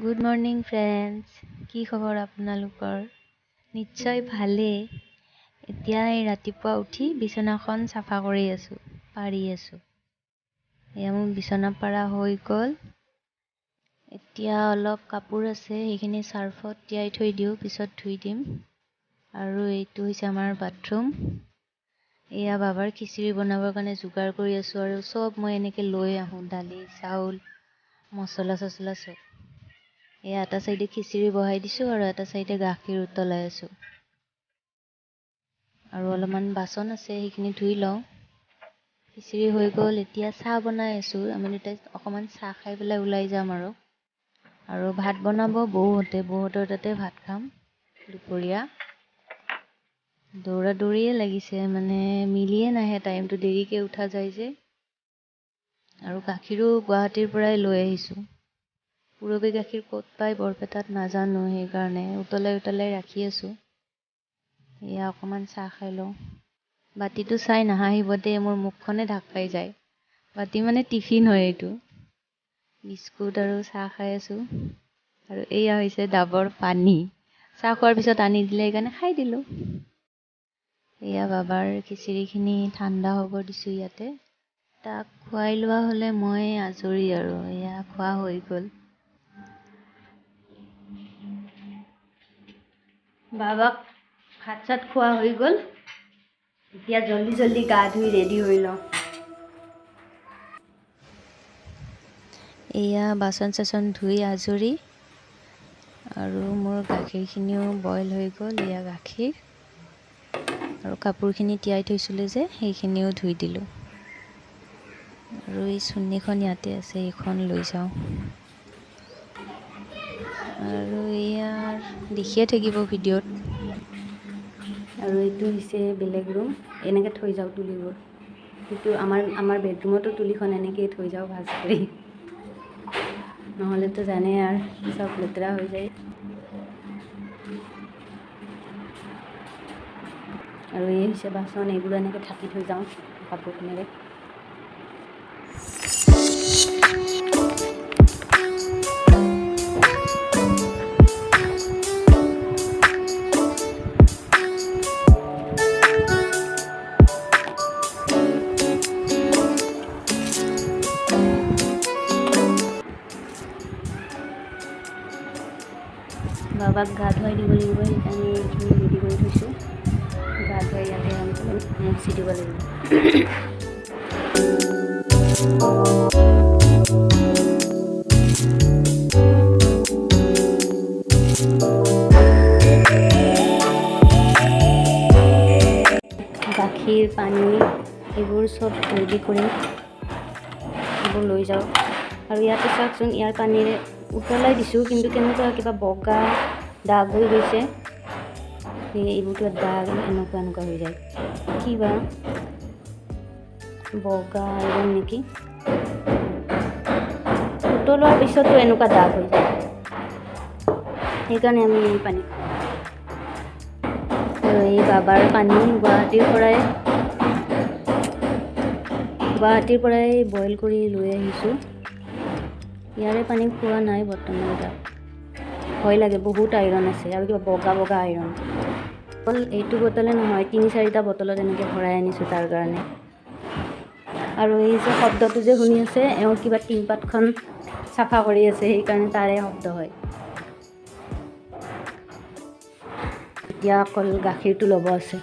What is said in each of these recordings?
Good morning friends, কি খবৰ আপোনালোকৰ? নিশ্চয় ভালেই। এতিয়া ৰাতিপুৱা উঠি বিচনাখন চাফা কৰি আছোঁ, পাৰি আছোঁ। এয়া মোৰ বিচনা পাৰা হৈ গ'ল। এতিয়া অলপ কাপোৰ আছে, সেইখিনি চাৰ্ফত তিয়াই থৈ দিওঁ, পিছত ধুই দিম। আৰু এইটো হৈছে আমাৰ বাথৰুম। এয়া বাবাৰ খিচিৰি বনাবৰ কাৰণে যোগাৰ কৰি আছোঁ, আৰু চব মই এনেকৈ লৈ আহোঁ, দালি, চাউল, মছলা চছলা চব। এয়া এটা চাইডে খিচিৰি বহাই দিছোঁ আৰু এটা চাইডে গাখীৰ উতলাই আছোঁ। আৰু অলপমান বাচন আছে, সেইখিনি ধুই লওঁ। খিচিৰি হৈ গ'ল, এতিয়া চাহ বনাই আছোঁ। আমি দুটাই অকণমান চাহ খাই পেলাই ওলাই যাম আৰু ভাত বনাব বৌহঁতৰ তাতে ভাত খাম দুপৰীয়া। দৌৰা দৌৰিয়ে লাগিছে, মানে মিলিয়ে নাহে, টাইমটো দেৰিকৈ উঠা যায় যে। আৰু গাখীৰো গুৱাহাটীৰ পৰাই লৈ আহিছোঁ। পুৰবী গাখীৰ ক'ত পায় বৰপেটাত নাজানো, সেইকাৰণে উতলাই ৰাখি আছোঁ। এয়া অকণমান চাহ খাই লওঁ। বাতিটো চাই নাহাঁহিব দেই, মোৰ মুখখনে ঢাক খাই যায়। বাতি মানে টিফিন হয় এইটো। বিস্কুট আৰু চাহ খাই আছোঁ। আৰু এয়া হৈছে ডাবৰ পানী। চাহ খোৱাৰ পিছত আনি দিলে, সেইকাৰণে খাই দিলোঁ। এয়া বাবাৰ খিচিৰিখিনি ঠাণ্ডা হ'ব দিছোঁ ইয়াতে। তাক খুৱাই লোৱা হ'লে মই আজৰি আৰু। এয়া খোৱা হৈ গ'ল। বাবাক ভাত চাত খোৱা হৈ গ'ল। এতিয়া জল্দি গা ধুই ৰেডি হৈ লওঁ। এয়া বাচন চাচন ধুই আজৰি, আৰু মোৰ গাখীৰখিনিও বইল হৈ গ'ল। এয়া গাখীৰ আৰু কাপোৰখিনি তিয়াই থৈছিলোঁ যে, সেইখিনিও ধুই দিলোঁ। আৰু এই চুন্নিখন ইয়াতে আছে, এইখন লৈ যাওঁ। আৰু ইয়াৰ দেখিয়ে থাকিব ভিডিঅ'ত। আৰু এইটো হৈছে বেলেগ ৰুম, এনেকৈ থৈ যাওঁ তুলিবোৰ। কিন্তু আমাৰ বেডৰুমতো তুলিখন এনেকৈয়ে থৈ যাওঁ ভাজ কৰি, নহ'লেতো জানেই আৰু চব লেতেৰা হৈ যায়। আৰু এই হৈছে বাচন, এইবোৰ এনেকৈ ঢাকি থৈ যাওঁ কাপোৰখনেৰে। বাবাক গা ধুৱাই দিব লাগিব, সেইকাৰণে এইখিনি ৰেডি কৰি থৈছোঁ। গা ধুৱাই ইয়াতে মুচি দিব লাগিব। গাখীৰ, পানী এইবোৰ চব ৰেডি কৰিম, এইবোৰ লৈ যাওঁ। আৰু ইয়াতে চাওকচোন, ইয়াৰ পানীৰে উতলাই দিছোঁ, কিন্তু কেনেকুৱা কিবা বগা দাগ হৈ গৈছে। এইবোৰ কিবা দাগ এনেকুৱা হৈ যায়, কিবা বগা আইৰণ নেকি। উতলোৱাৰ পিছতো এনেকুৱা দাগ হৈ যায়, সেইকাৰণে আমি এই পানী খাওঁ। আৰু এই বাবাৰ পানী গুৱাহাটীৰ পৰাই বইল কৰি লৈ আহিছোঁ। ইয়াৰে পানী খোৱা নাই বৰ্তমান। তাত ভয় লাগে, বহুত আইৰণ আছে, আৰু কিবা বগা আইৰণ। অকল এইটো বটলে নহয়, 3-4টা বটলত এনেকৈ ভৰাই আনিছোঁ তাৰ কাৰণে। আৰু এই যে শব্দটো যে শুনি আছে, এওঁ কিবা টিনপাতখন চাফা কৰি আছে, সেইকাৰণে তাৰে শব্দ হয়। এতিয়া অকল গাখীৰটো ল'ব আছে।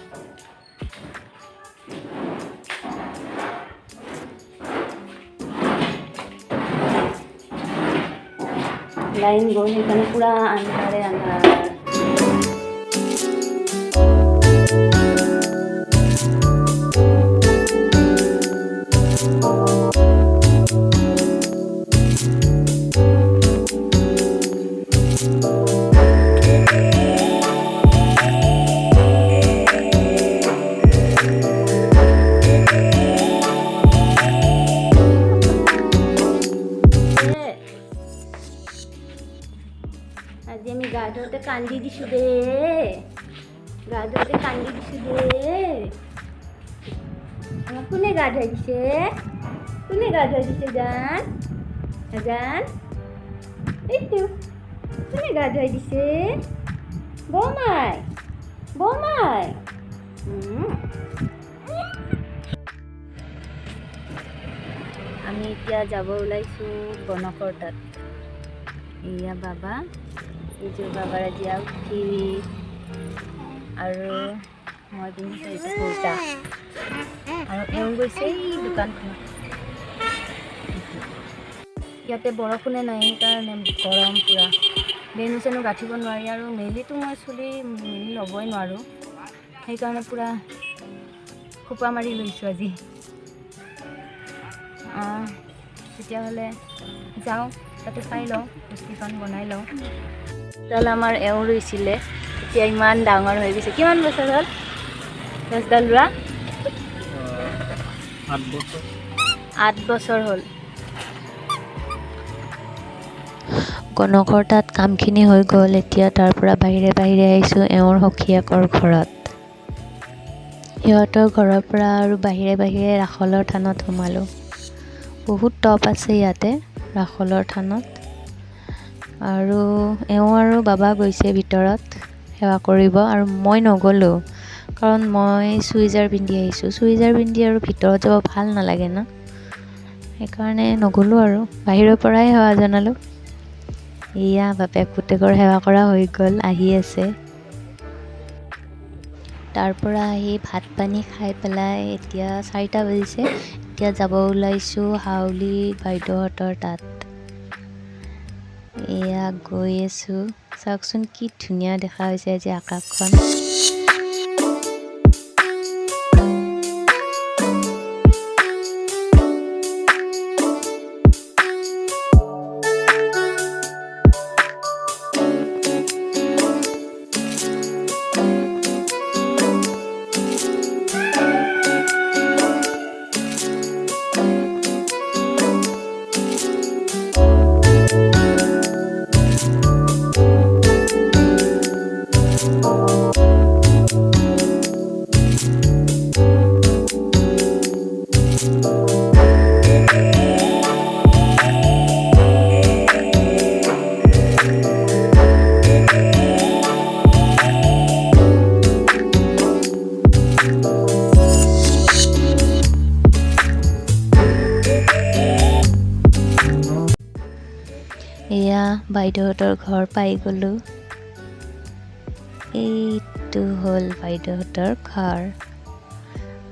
লাইন গ'ল, সেইকাৰণে পূৰা আন্ধাৰ। আজি আমি গা ধুওঁতে কান্দি দিছোঁ দেই, আমাক কোনে গা ধুৱাই দিছে? কোনে গা ধুৱাই দিছে জান? জান? এইটো কোনে গা ধুৱাই দিছে? বৌমাই বৌমাই আমি এতিয়া যাব ওলাইছোঁ গণকৰ তাত। এয়া বাবা, এইযোৰ বাবাৰ আজি আউঠি আৰু মই পিন্ধিছোঁ এইটো কুৰ্তা আৰু এওঁ গৈছে এই দোকানখনত। ইয়াতে বৰষুণে নাই সেইকাৰণে গৰম পূৰা, বেনু চেনু গাঁঠিব নোৱাৰি আৰু মেলিতো মই চুলি মেলি ল'বই নোৱাৰোঁ, সেইকাৰণে পূৰা খোপা মাৰি লৈছোঁ আজি। তেতিয়াহ'লে যাওঁ তাতে চাই লওঁ, বস্তিখন বনাই লওঁ। ডাল আমাৰ এওঁ ৰুইছিলে, এতিয়া ইমান ডাঙৰ হৈ গৈছে। কিমান বছৰ হ'ল গছডাল ৰোৱা? 8 বছৰ হ'ল। গণকৰ তাত কামখিনি হৈ গ'ল। এতিয়া তাৰ পৰা বাহিৰে বাহিৰে আহিছোঁ এওঁৰ সখীয়েকৰ ঘৰত। সিহঁতৰ ঘৰৰ পৰা আৰু বাহিৰে বাহিৰে ৰাসলৰ থানত সোমালোঁ। বহুত টপ আছে ইয়াতে ৰাসলৰ থানত। আৰু এওঁ আৰু বাবা গৈছে ভিতৰত সেৱা কৰিব আৰু মই নগ'লোঁ, কাৰণ মই চুইজাৰ পিন্ধি আহিছোঁ। চুইজাৰ পিন্ধি আৰু ভিতৰত যাব ভাল নালাগে ন, সেইকাৰণে নগ'লোঁ আৰু বাহিৰৰ পৰাই সেৱা জনালোঁ। এয়া বাপেক পুতেকৰ সেৱা কৰা হৈ গ'ল, আহি আছে। তাৰ পৰা আহি ভাত পানী খাই পেলাই এতিয়া 4টা বাজিছে। এতিয়া যাব ওলাইছোঁ হাউলি বাইদেউহঁতৰ তাত। এয়া গৈ আছোঁ, চাওকচোন কি ধুনীয়া দেখা হৈছে আজি আকাশখন। এয়া বাইদেউহঁতৰ ঘৰ পাই গ'লোঁ। এইটো হ'ল বাইদেউহঁতৰ ঘৰ।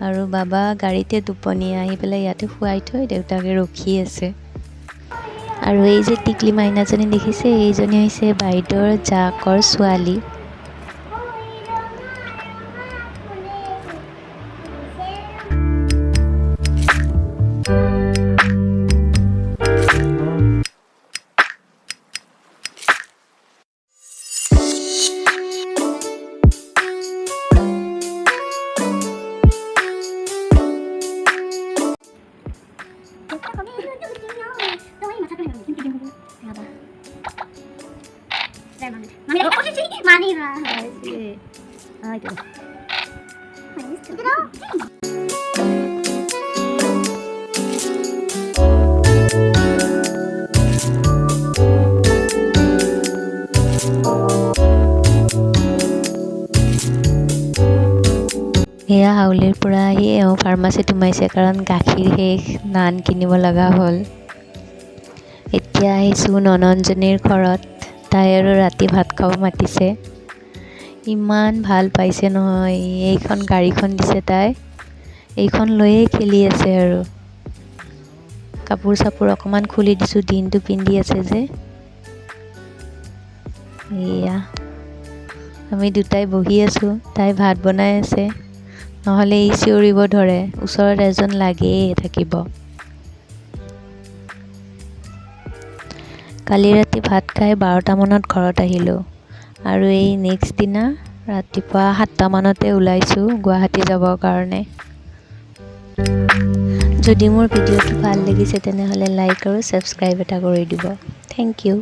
আৰু বাবা গাড়ীতে টোপনি আহি পেলাই ইয়াতে শুৱাই থৈ দেউতাকে ৰখি আছে। আৰু এই যে টিকলি মাইনাজনী দেখিছে, এইজনী হৈছে বাইদেউৰ জাকৰ ছোৱালী। এয়া হাউলিৰ পৰা আহি এওঁ ফাৰ্মাচীত সোমাইছে, কাৰণ গাখীৰ শেষ, নান কিনিব লগা হ'ল। এতিয়া আহিছোঁ ননন্দজনীৰ ঘৰত, তাই আৰু ৰাতি ভাত খাব মাতিছে। ইমান ভাল পাইছে নহয়, এইখন গাড়ীখন দিছে তাই, এইখন লৈয়ে খেলি আছে। আৰু কাপোৰ চাপোৰ অকণমান খুলি দিছোঁ, দিনটো পিন্ধি আছে যে। এয়া আমি দুটাই বহি আছোঁ, তাই ভাত বনাই আছে, নহ'লে ই চিঞৰিব ধৰে, ওচৰত এজন লাগেই থাকিব। কালি ৰাতি ভাত খাই 12টা মানত ঘৰত আহিলোঁ আৰু এই নেক্সট দিনা ৰাতিপুৱা 7টা মানতে ওলাইছোঁ গুৱাহাটী যাবৰ কাৰণে। যদি মোৰ ভিডিঅ'টো ভাল লাগিছে তেনেহ'লে লাইক আৰু ছাবস্ক্ৰাইব এটা কৰি দিব। Thank U.